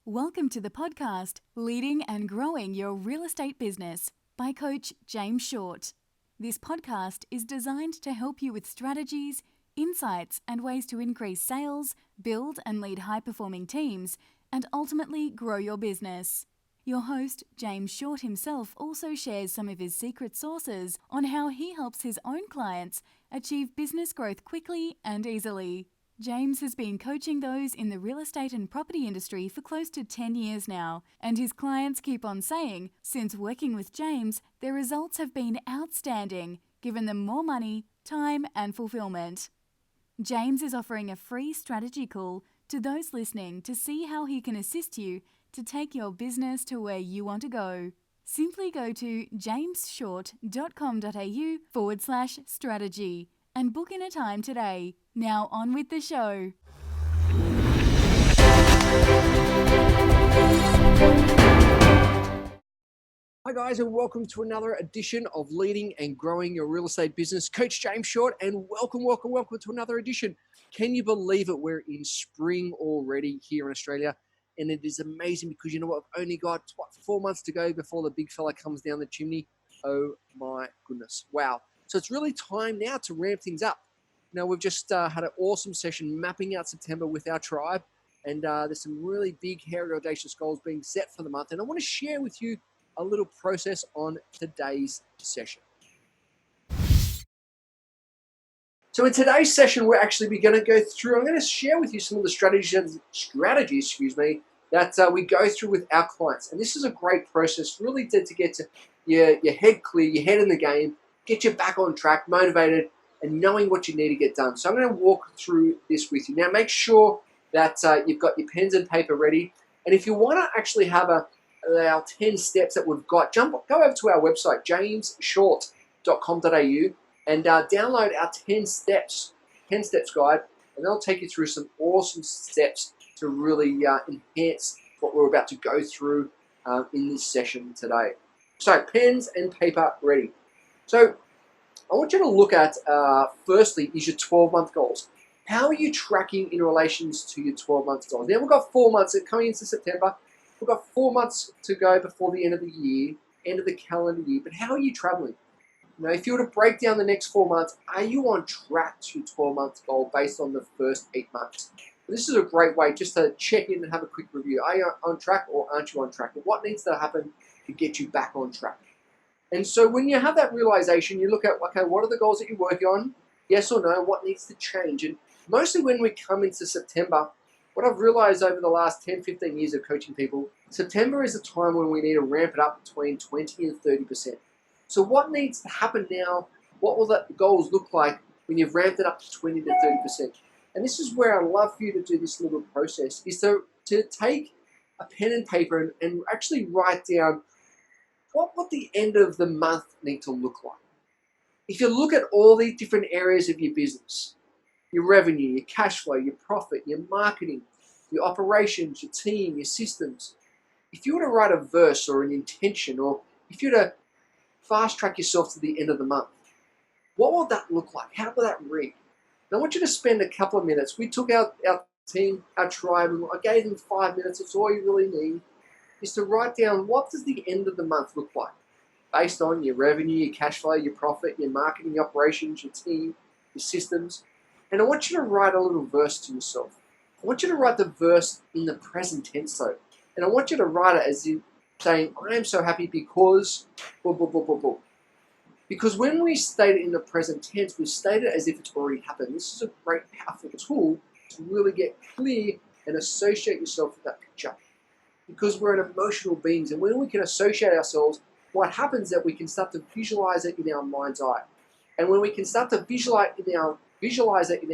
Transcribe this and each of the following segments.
Welcome to the podcast, Leading and Growing Your Real Estate Business by Coach James Short. This podcast is designed to help you with strategies, insights, and ways to increase sales, build and lead high-performing teams, and ultimately grow your business. Your host, James Short himself, also shares some of his secret sauces on how he helps his own clients achieve business growth quickly and easily. James has been coaching those in the real estate and property industry for close to 10 years now, and his clients keep on saying, since working with James, their results have been outstanding, giving them more money, time, and fulfillment. James is offering a free strategy call to those listening to see how he can assist you to take your business to where you want to go. Simply go to jamesshort.com.au/strategy and book in a time today. Now on with the show. Hi guys, and welcome to another edition of Leading and Growing Your Real Estate Business. Coach James Short, and welcome to another edition. Can you believe it? We're in spring already here in Australia, and it is amazing because you know what? I've only got 4 months to go before the big fella comes down the chimney. Oh my goodness. Wow. So it's really time now to ramp things up. Now, we've just had an awesome session mapping out September with our tribe, and there's some really big, hairy, audacious goals being set for the month, and I want to share with you a little process on today's session. So in today's session, we're actually going to go through, I'm going to share with you some of the strategies that we go through with our clients. And this is a great process really to get to your head clear, your head in the game, get you back on track, motivated, and knowing what you need to get done. So I'm going to walk through this with you. Now, make sure that you've got your pens and paper ready. And if you want to actually have our 10 steps that we've got, go over to our website, jamesshort.com.au, and download our 10 steps guide, and they'll take you through some awesome steps to really enhance what we're about to go through in this session today. So pens and paper ready. So I want you to look at, firstly, is your 12-month goals. How are you tracking in relations to your 12-month goals? Now, we've got 4 months coming into September. We've got 4 months to go before the end of the year, end of the calendar year. But how are you traveling? You know, if you were to break down the next 4 months, are you on track to your 12-month goal based on the first 8 months? This is a great way just to check in and have a quick review. Are you on track or aren't you on track? And what needs to happen to get you back on track? And so when you have that realization, you look at, okay, what are the goals that you're working on? Yes or no? What needs to change? And mostly when we come into September, what I've realized over the last 10, 15 years of coaching people, September is a time when we need to ramp it up between 20 and 30%. So what needs to happen now? What will the goals look like when you've ramped it up to 20 to 30%? And this is where I'd love for you to do this little process, is to take a pen and paper and actually write down what would the end of the month need to look like. If you look at all the different areas of your business, your revenue, your cash flow, your profit, your marketing, your operations, your team, your systems, if you were to write a verse or an intention, or if you were to fast track yourself to the end of the month, what would that look like? How would that read? And I want you to spend a couple of minutes. We took our team, our tribe, and I gave them 5 minutes. It's all you really need, is to write down what does the end of the month look like based on your revenue, your cash flow, your profit, your marketing, your operations, your team, your systems. And I want you to write a little verse to yourself. I want you to write the verse in the present tense though. And I want you to write it as if saying, I am so happy because, blah, blah, blah, blah, blah. Because when we state it in the present tense, we state it as if it's already happened. This is a great, powerful tool to really get clear and associate yourself with that picture. Because we're an emotional beings, and when we can associate ourselves, what happens is that we can start to visualize it in our mind's eye. And when we can start to visualize it in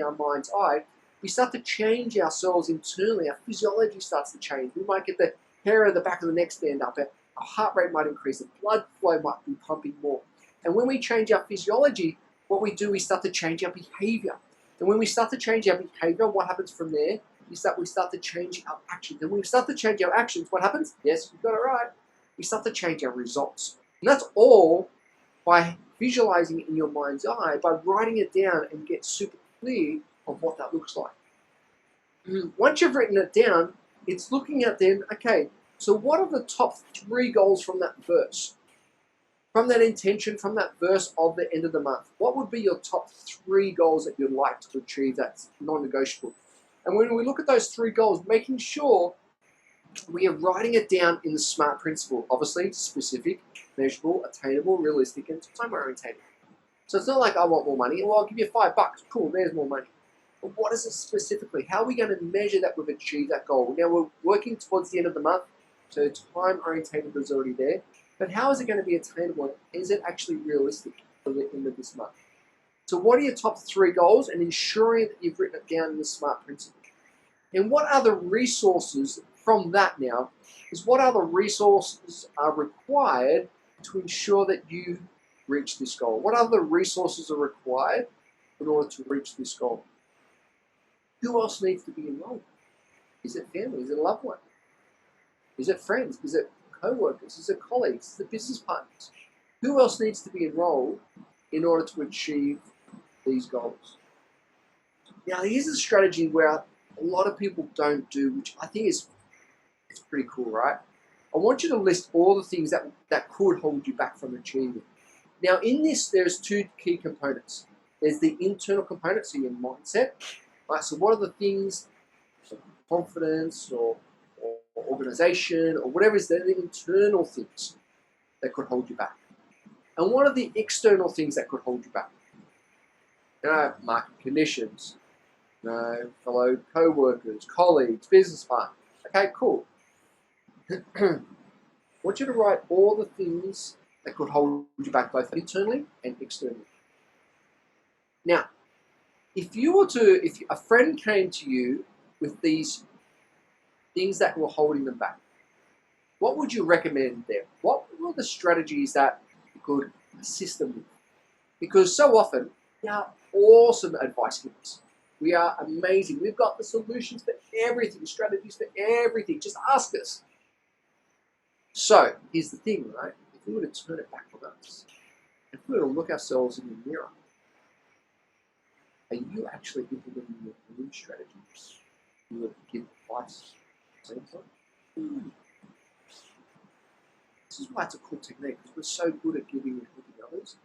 our mind's eye, we start to change ourselves internally. Our physiology starts to change. We might get the hair on the back of the neck stand up. Our heart rate might increase. The blood flow might be pumping more. And when we change our physiology, what we do, we start to change our behavior. And when we start to change our behavior, what happens from there is that we start to change our actions. And when we start to change our actions, what happens? Yes, you've got it right. We start to change our results. And that's all by visualizing it in your mind's eye, by writing it down and get super clear of what that looks like. Once you've written it down, it's looking at then, okay, so what are the top 3 goals from that verse? From that intention, from that verse of the end of the month, what would be your top 3 goals that you'd like to achieve that's non-negotiable? And when we look at those 3 goals, making sure we are writing it down in the SMART principle. Obviously, specific, measurable, attainable, realistic, and time-oriented. So it's not like I want more money. Well, I'll give you $5. Cool, there's more money. But what is it specifically? How are we going to measure that we've achieved that goal? Now, we're working towards the end of the month, so time-oriented is already there. But how is it going to be attainable? Is it actually realistic for the end of this month? So what are your top 3 goals, and ensuring that you've written it down in the SMART principle? And what other resources from that now is what other resources are required to ensure that you reach this goal? What other resources are required in order to reach this goal? Who else needs to be enrolled? Is it family? Is it a loved one? Is it friends? Is it co-workers? Is it colleagues? Is it business partners? Who else needs to be enrolled in order to achieve these goals? Now, here's a strategy where a lot of people don't do, which I think is it's pretty cool, right? I want you to list all the things that could hold you back from achieving. Now, in this, there's 2 key components. There's the internal component, so your mindset, right? So what are the things, confidence or organization or whatever is there, the internal things that could hold you back? And what are the external things that could hold you back? Market conditions, fellow co-workers, colleagues, business partners. Okay, cool. I want you to write all the things that could hold you back, both internally and externally. Now, if a friend came to you with these things that were holding them back, what would you recommend them? What were the strategies that you could assist them with? Because so often, we are awesome advice givers. We are amazing. We've got the solutions for everything, strategies for everything. Just ask us. So, here's the thing, right? If we were to turn it back on us, if we were to look ourselves in the mirror, are you actually implementing your own strategies? You would give advice at the same time? This is why it's a cool technique, because we're so good at giving and helping others.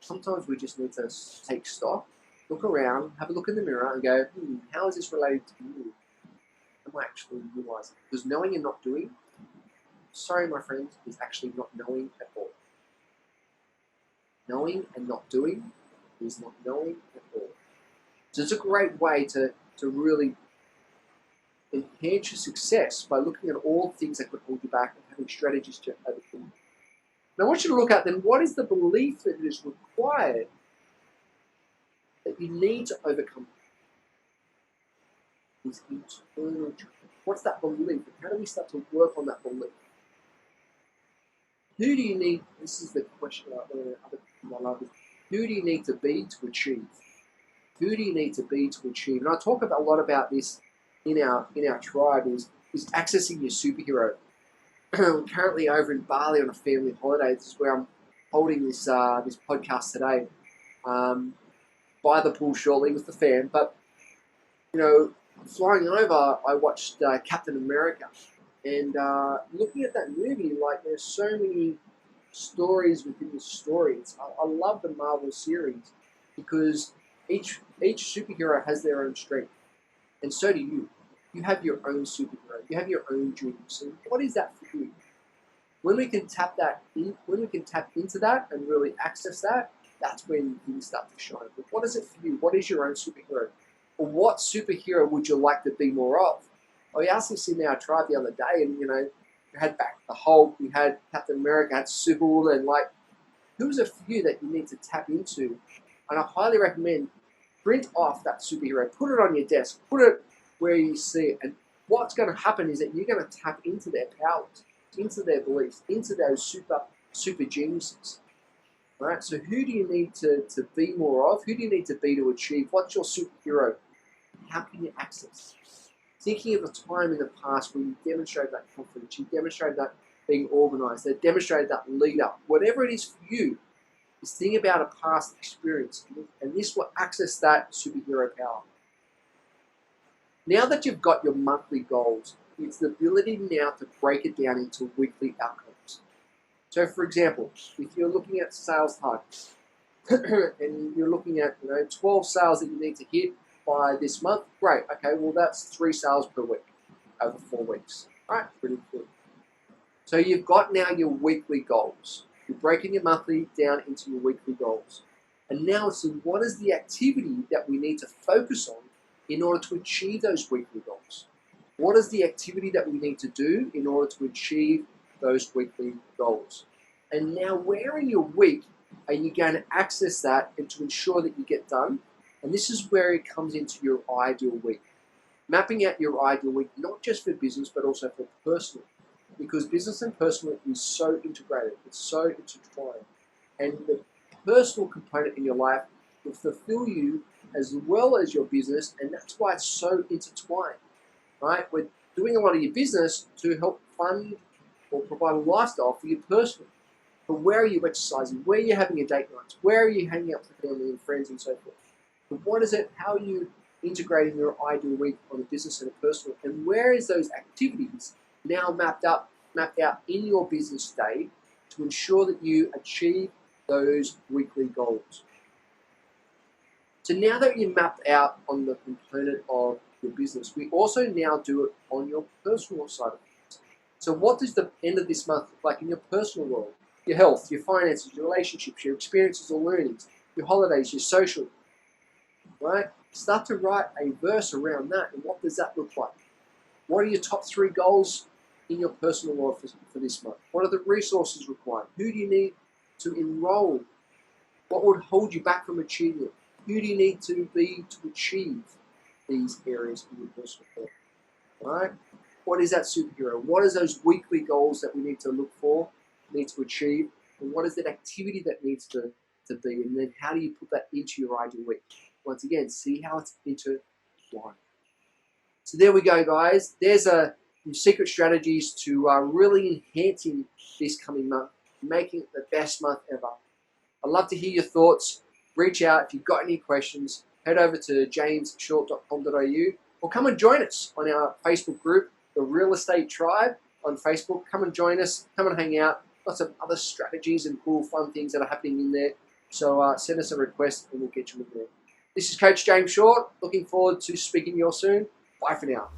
Sometimes we just need to take stock, look around, have a look in the mirror and go, how is this related to you? Am I actually realizing? Because knowing and not doing, sorry, my friends, is actually not knowing at all. Knowing and not doing is not knowing at all. So it's a great way to really enhance your success by looking at all things that could hold you back and having strategies to overcome. Now I want you to look at then what is the belief that is required that you need to overcome these internal challenges. What's that belief? And how do we start to work on that belief? Who do you need? This is the question other people I love. Who do you need to be to achieve? Who do you need to be to achieve? And I talk a lot about this in our tribe is accessing your superhero. I'm currently over in Bali on a family holiday. This is where I'm holding this this podcast today. By the pool shortly with the fam. But flying over, I watched Captain America. And looking at that movie, like there's so many stories within the stories. I love the Marvel series because each superhero has their own strength, and so do you. You have your own superhero. You have your own dreams. And what is that for you? When we can tap into that and really access that, that's when things start to shine. But what is it for you? What is your own superhero? Or what superhero would you like to be more of? We asked this in our tribe the other day, and we had back the Hulk, we had Captain America, had Superwoman, like who's a few that you need to tap into? And I highly recommend print off that superhero, put it on your desk, put it where you see it, and what's going to happen is that you're going to tap into their powers, into their beliefs, into those super geniuses. Right? So who do you need to be more of? Who do you need to be to achieve? What's your superhero? How can you access? Thinking of a time in the past where you demonstrated that confidence, you demonstrated that being organized, that demonstrated that leader, whatever it is for you, is think about a past experience, and this will access that superhero power. Now that you've got your monthly goals, It's the ability now to break it down into weekly outcomes. So, for example, if you're looking at sales targets and you're looking at 12 sales that you need to hit by this month, great. Okay, well that's 3 sales per week over 4 weeks. All right, pretty good. So you've got now your weekly goals. You're breaking your monthly down into your weekly goals. And now it's what is the activity that we need to focus on in order to achieve those weekly goals? What is the activity that we need to do in order to achieve those weekly goals? And now where in your week are you going to access that and to ensure that you get done? And this is where it comes into your ideal week. Mapping out your ideal week, not just for business, but also for personal. Because business and personal is so integrated, it's so intertwined. And the personal component in your life will fulfill you as well as your business, and that's why it's so intertwined, right? We're doing a lot of your business to help fund or provide a lifestyle for your personal. But where are you exercising? Where are you having your date nights? Where are you hanging out with family and friends and so forth? But what is it? How are you integrating your ideal week on a business and a personal? And where is those activities now mapped out in your business day to ensure that you achieve those weekly goals? So now that you're mapped out on the component of your business, we also now do it on your personal side of things. So what does the end of this month look like in your personal world? Your health, your finances, your relationships, your experiences or learnings, your holidays, your social, right? Start to write a verse around that. And what does that look like? What are your top 3 goals in your personal world for this month? What are the resources required? Who do you need to enroll? What would hold you back from achieving it? Who do you need to be to achieve these areas in your personal world? All right? What is that superhero? What is those weekly goals that we need to look for, need to achieve? And what is that activity that needs to be? And then how do you put that into your ideal week? Once again, see how it's intertwined. So there we go, guys. There's some secret strategies to really enhancing this coming month, making it the best month ever. I'd love to hear your thoughts. Reach out if you've got any questions. Head over to jamesshort.com.au or come and join us on our Facebook group, The Real Estate Tribe on Facebook. Come and join us. Come and hang out. Lots of other strategies and cool, fun things that are happening in there. So send us a request and we'll get you in there. This is Coach James Short. Looking forward to speaking to you all soon. Bye for now.